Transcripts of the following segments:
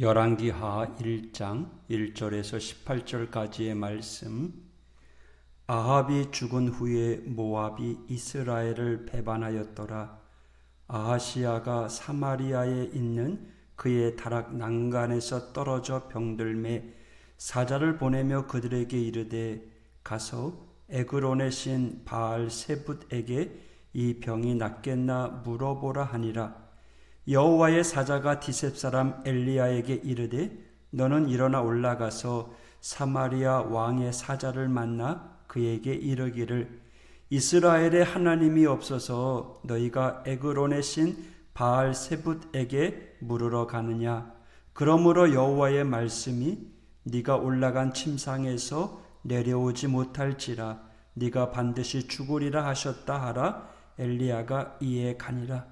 열왕기하 1장 1절에서 18절까지의 말씀. 아합이 죽은 후에 모압이 이스라엘을 배반하였더라. 아하시야가 사마리아에 있는 그의 다락 난간에서 떨어져 병들매 사자를 보내며 그들에게 이르되 가서 에그론의 신 바알 세붓에게 이 병이 낫겠나 물어보라 하니라. 여호와의 사자가 디셉 사람 엘리야에게 이르되 너는 일어나 올라가서 사마리아 왕의 사자를 만나 그에게 이르기를 이스라엘의 하나님이 없어서 너희가 에그론의 신 바알 세붓에게 물으러 가느냐. 그러므로 여호와의 말씀이 네가 올라간 침상에서 내려오지 못할지라 네가 반드시 죽으리라 하셨다 하라. 엘리야가 이에 가니라.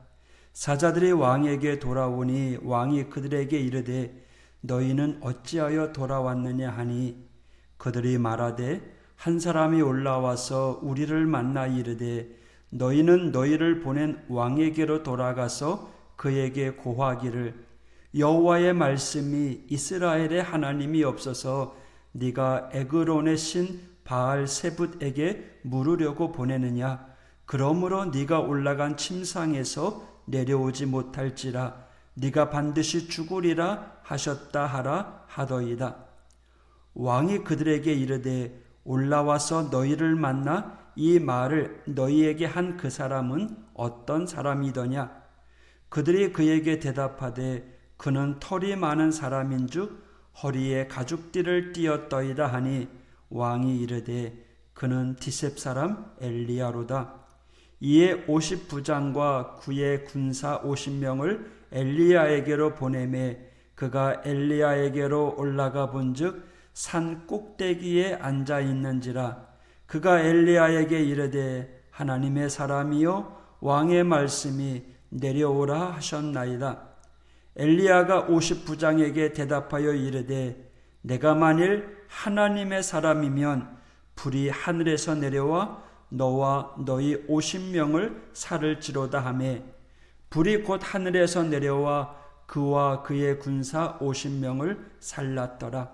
사자들이 왕에게 돌아오니 왕이 그들에게 이르되 너희는 어찌하여 돌아왔느냐 하니 그들이 말하되 한 사람이 올라와서 우리를 만나 이르되 너희는 너희를 보낸 왕에게로 돌아가서 그에게 고하기를 여호와의 말씀이 이스라엘의 하나님이 없어서 네가 에그론의 신 바알 세붓에게 물으려고 보내느냐. 그러므로 네가 올라간 침상에서 내려오지 못할지라 네가 반드시 죽으리라 하셨다 하라 하더이다. 왕이 그들에게 이르되 올라와서 너희를 만나 이 말을 너희에게 한 그 사람은 어떤 사람이더냐. 그들이 그에게 대답하되 그는 털이 많은 사람인즉 허리에 가죽띠를 띠었더이다 하니 왕이 이르되 그는 디셉 사람 엘리야로다. 이에 50부장과 그의 군사 50명을 엘리야에게로 보내매 그가 엘리야에게로 올라가 본즉 산 꼭대기에 앉아 있는지라. 그가 엘리야에게 이르되 하나님의 사람이요 왕의 말씀이 내려오라 하셨나이다. 엘리야가 50부장에게 대답하여 이르되 내가 만일 하나님의 사람이면 불이 하늘에서 내려와 너와 너희 50명을 살을지로다 하매 불이 곧 하늘에서 내려와 그와 그의 군사 50명을 살랐더라.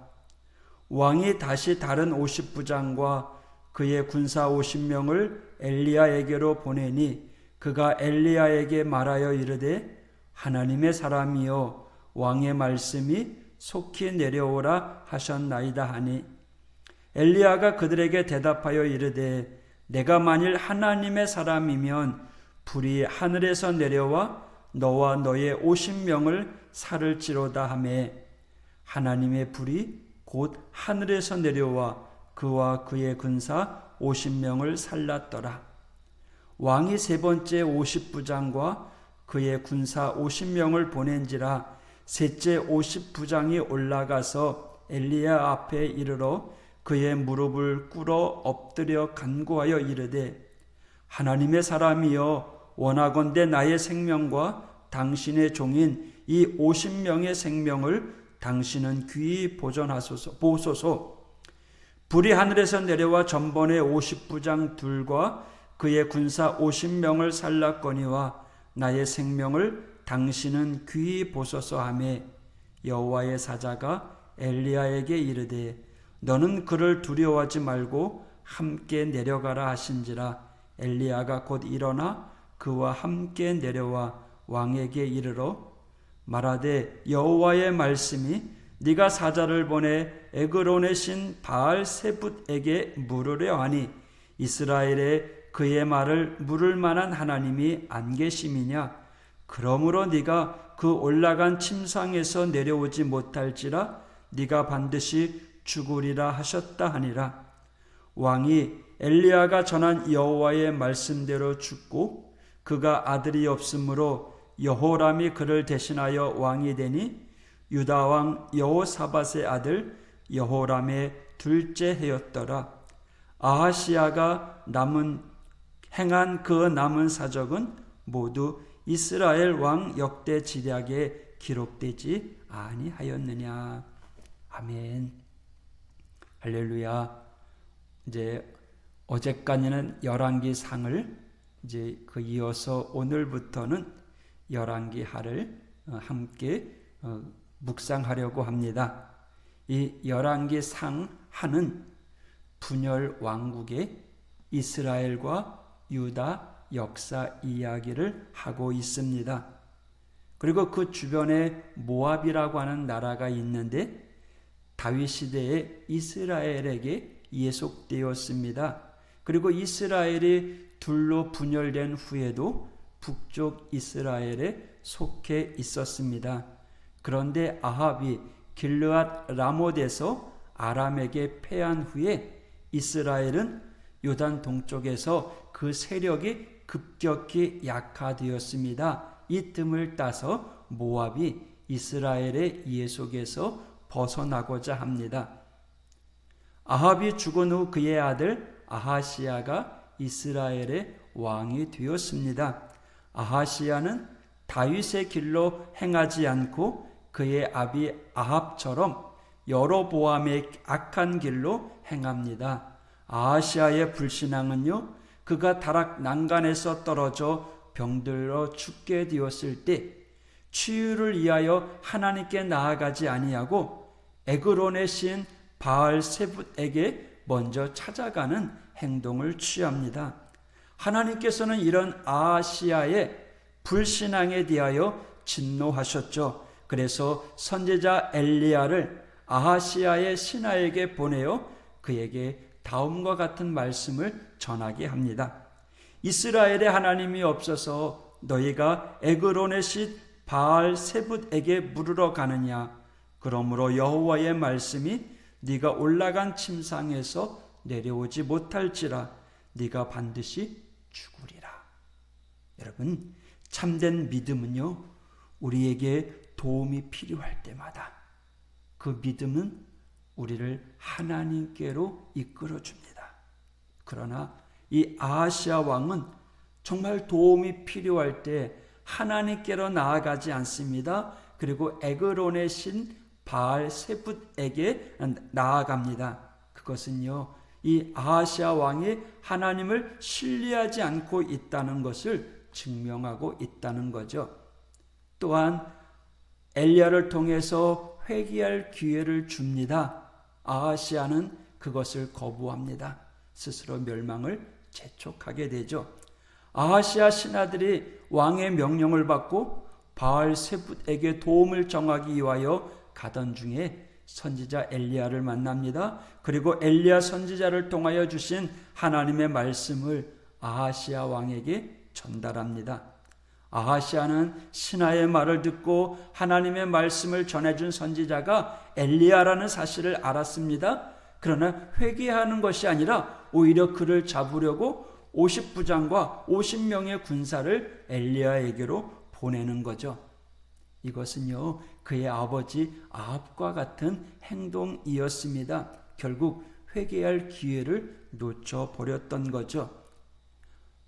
왕이 다시 다른 50부장과 그의 군사 50명을 엘리야에게로 보내니 그가 엘리야에게 말하여 이르되 하나님의 사람이여 왕의 말씀이 속히 내려오라 하셨나이다 하니 엘리야가 그들에게 대답하여 이르되 내가 만일 하나님의 사람이면 불이 하늘에서 내려와 너와 너의 50명을 살을지로다 하매 하나님의 불이 곧 하늘에서 내려와 그와 그의 군사 50명을 살랐더라. 왕이 세 번째 50부장과 그의 군사 50명을 보낸지라 셋째 50부장이 올라가서 엘리야 앞에 이르러 그의 무릎을 꿇어 엎드려 간구하여 이르되 하나님의 사람이여 원하건대 나의 생명과 당신의 종인 이 50명의 생명을 당신은 귀히 보소서. 불이 하늘에서 내려와 전번에 50부장 둘과 그의 군사 50명을 살랐거니와 나의 생명을 당신은 귀히 보소서 하매 여호와의 사자가 엘리야에게 이르되 너는 그를 두려워하지 말고 함께 내려가라 하신지라. 엘리야가 곧 일어나 그와 함께 내려와 왕에게 이르러 말하되 여호와의 말씀이 네가 사자를 보내 에그론의 신 바알 세붓에게 물으려 하니 이스라엘에 그의 말을 물을 만한 하나님이 안 계심이냐. 그러므로 네가 그 올라간 침상에서 내려오지 못할지라 네가 반드시 죽으리라 하셨다 하니라. 왕이 엘리야가 전한 여호와의 말씀대로 죽고 그가 아들이 없으므로 여호람이 그를 대신하여 왕이 되니 유다 왕 여호사밧의 아들 여호람의 둘째 해였더라. 아하시야가 행한 그 남은 사적은 모두 이스라엘 왕 역대 지략에 기록되지 아니하였느냐. 아멘. 할렐루야. 이제 어제까지는 열왕기상을 이제 그 이어서 오늘부터는 열왕기하를 함께 묵상하려고 합니다. 이 열왕기 상하는 분열 왕국의 이스라엘과 유다 역사 이야기를 하고 있습니다. 그리고 그 주변에 모압이라고 하는 나라가 있는데 다윗 시대에 이스라엘에게 예속되었습니다. 그리고 이스라엘이 둘로 분열된 후에도 북쪽 이스라엘에 속해 있었습니다. 그런데 아합이 길르앗 라못에서 아람에게 패한 후에 이스라엘은 요단 동쪽에서 그 세력이 급격히 약화되었습니다. 이 틈을 따서 모압이 이스라엘의 예속에서 벗어나고자 합니다. 아합이 죽은 후 그의 아들 아하시야가 이스라엘의 왕이 되었습니다. 아하시야는 다윗의 길로 행하지 않고 그의 아비 아합처럼 여로보암의 악한 길로 행합니다. 아하시야의 불신앙은요, 그가 다락 난간에서 떨어져 병들어 죽게 되었을 때 치유를 위하여 하나님께 나아가지 아니하고 에그론의 신 바알세붓에게 먼저 찾아가는 행동을 취합니다. 하나님께서는 이런 아하시야의 불신앙에 대하여 진노하셨죠. 그래서 선지자 엘리야를 아하시야의 신하에게 보내어 그에게 다음과 같은 말씀을 전하게 합니다. 이스라엘의 하나님이 없어서 너희가 에그론의 신 바알세붓에게 물으러 가느냐? 그러므로 여호와의 말씀이 네가 올라간 침상에서 내려오지 못할지라 네가 반드시 죽으리라. 여러분, 참된 믿음은요, 우리에게 도움이 필요할 때마다 그 믿음은 우리를 하나님께로 이끌어 줍니다. 그러나 이 아하시야 왕은 정말 도움이 필요할 때 하나님께로 나아가지 않습니다. 그리고 에그론의 신 바알세붓에게 나아갑니다. 그것은요, 이 아하시야 왕이 하나님을 신뢰하지 않고 있다는 것을 증명하고 있다는 거죠. 또한 엘리야를 통해서 회개할 기회를 줍니다. 아하시야는 그것을 거부합니다. 스스로 멸망을 재촉하게 되죠. 아하시야 신하들이 왕의 명령을 받고 바알세붓에게 도움을 청하기 위하여 가던 중에 선지자 엘리야를 만납니다. 그리고 엘리야 선지자를 통하여 주신 하나님의 말씀을 아하시야 왕에게 전달합니다. 아하시야는 신하의 말을 듣고 하나님의 말씀을 전해준 선지자가 엘리야라는 사실을 알았습니다. 그러나 회개하는 것이 아니라 오히려 그를 잡으려고 50부장과 50명의 군사를 엘리야에게로 보내는 거죠. 이것은요, 그의 아버지 아합과 같은 행동이었습니다. 결국 회개할 기회를 놓쳐버렸던 거죠.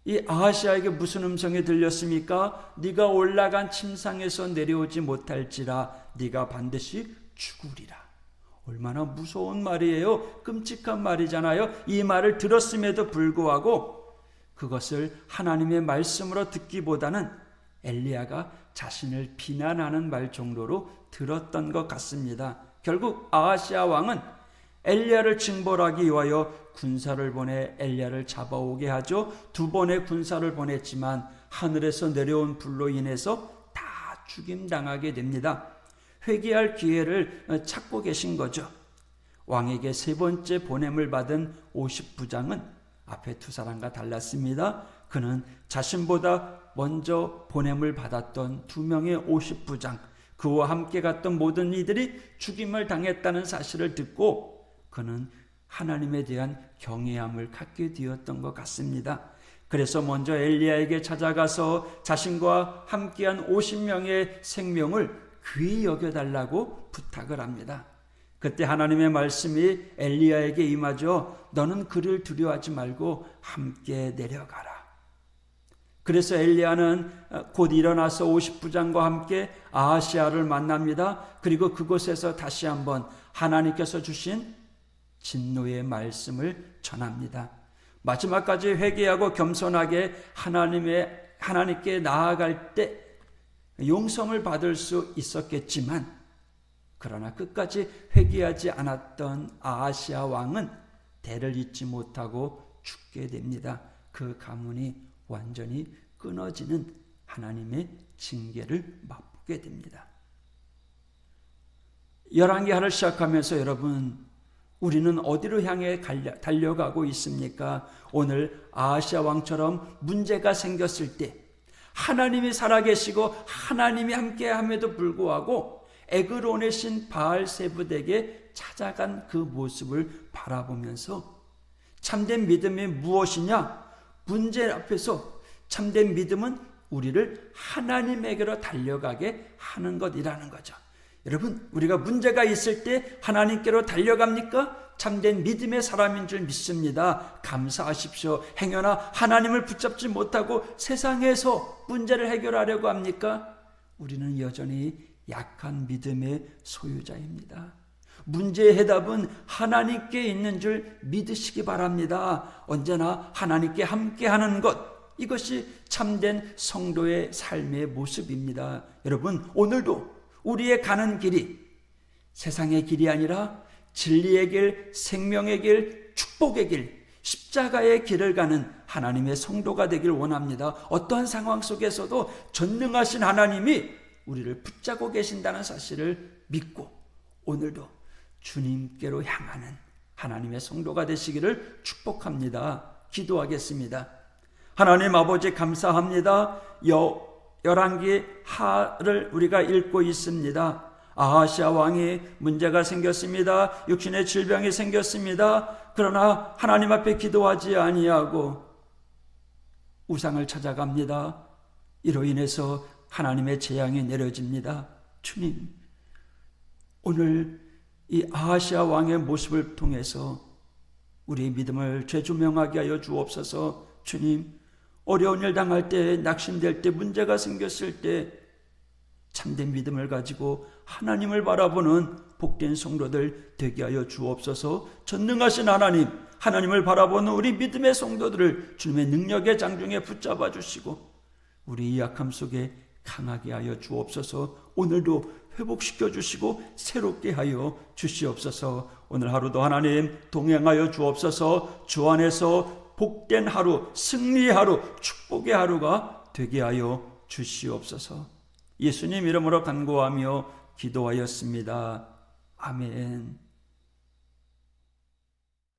이 아하시야에게 무슨 음성이 들렸습니까? 네가 올라간 침상에서 내려오지 못할지라 네가 반드시 죽으리라. 얼마나 무서운 말이에요. 끔찍한 말이잖아요. 이 말을 들었음에도 불구하고 그것을 하나님의 말씀으로 듣기보다는 엘리야가 자신을 비난하는 말 정도로 들었던 것 같습니다. 결국 아하시야 왕은 엘리야를 징벌하기 위하여 군사를 보내 엘리야를 잡아오게 하죠. 2번의 군사를 보냈지만 하늘에서 내려온 불로 인해서 다 죽임당하게 됩니다. 회개할 기회를 찾고 계신 거죠. 왕에게 3번째 보냄을 받은 50부장은 앞에 2사람과 달랐습니다. 그는 자신보다 먼저 보냄을 받았던 2명의 50부장, 그와 함께 갔던 모든 이들이 죽임을 당했다는 사실을 듣고 그는 하나님에 대한 경외함을 갖게 되었던 것 같습니다. 그래서 먼저 엘리야에게 찾아가서 자신과 함께한 50명의 생명을 귀히 여겨달라고 부탁을 합니다. 그때 하나님의 말씀이 엘리야에게 임하죠. 너는 그를 두려워하지 말고 함께 내려가라. 그래서 엘리야는 곧 일어나서 50부장과 함께 아하시야를 만납니다. 그리고 그곳에서 다시 한번 하나님께서 주신 진노의 말씀을 전합니다. 마지막까지 회개하고 겸손하게 하나님께 나아갈 때 용서를 받을 수 있었겠지만 그러나 끝까지 회개하지 않았던 아하시아 왕은 대를 잇지 못하고 죽게 됩니다. 그 가문이 완전히 끊어지는 하나님의 징계를 맛보게 됩니다. 열왕기하를 시작하면서 여러분, 우리는 어디로 향해 달려가고 있습니까? 오늘 아하시아 왕처럼 문제가 생겼을 때 하나님이 살아계시고 하나님이 함께함에도 불구하고 에그론의 신 바알세불에게 찾아간 그 모습을 바라보면서 참된 믿음이 무엇이냐? 문제 앞에서 참된 믿음은 우리를 하나님에게로 달려가게 하는 것이라는 거죠. 여러분, 우리가 문제가 있을 때 하나님께로 달려갑니까? 참된 믿음의 사람인 줄 믿습니다. 감사하십시오. 행여나 하나님을 붙잡지 못하고 세상에서 문제를 해결하려고 합니까? 우리는 여전히 약한 믿음의 소유자입니다. 문제의 해답은 하나님께 있는 줄 믿으시기 바랍니다. 언제나 하나님께 함께하는 것, 이것이 참된 성도의 삶의 모습입니다. 여러분, 오늘도 우리의 가는 길이 세상의 길이 아니라 진리의 길, 생명의 길, 축복의 길, 십자가의 길을 가는 하나님의 성도가 되길 원합니다. 어떠한 상황 속에서도 전능하신 하나님이 우리를 붙잡고 계신다는 사실을 믿고 오늘도 주님께로 향하는 하나님의 성도가 되시기를 축복합니다. 기도하겠습니다. 하나님 아버지, 감사합니다. 열왕기 하를 우리가 읽고 있습니다. 아하시아 왕이 문제가 생겼습니다. 육신의 질병이 생겼습니다. 그러나 하나님 앞에 기도하지 아니하고 우상을 찾아갑니다. 이로 인해서 하나님의 재앙이 내려집니다. 주님, 오늘 이 아하시아 왕의 모습을 통해서 우리의 믿음을 재조명하게 하여 주옵소서. 주님, 어려운 일 당할 때, 낙심될 때, 문제가 생겼을 때 참된 믿음을 가지고 하나님을 바라보는 복된 성도들 되게 하여 주옵소서. 전능하신 하나님, 하나님을 바라보는 우리 믿음의 성도들을 주님의 능력의 장중에 붙잡아 주시고 우리 이 약함 속에 강하게 하여 주옵소서. 오늘도 회복시켜 주시고 새롭게 하여 주시옵소서. 오늘 하루도 하나님 동행하여 주옵소서. 주 안에서 복된 하루, 승리의 하루, 축복의 하루가 되게 하여 주시옵소서. 예수님 이름으로 간구하며 기도하였습니다. 아멘.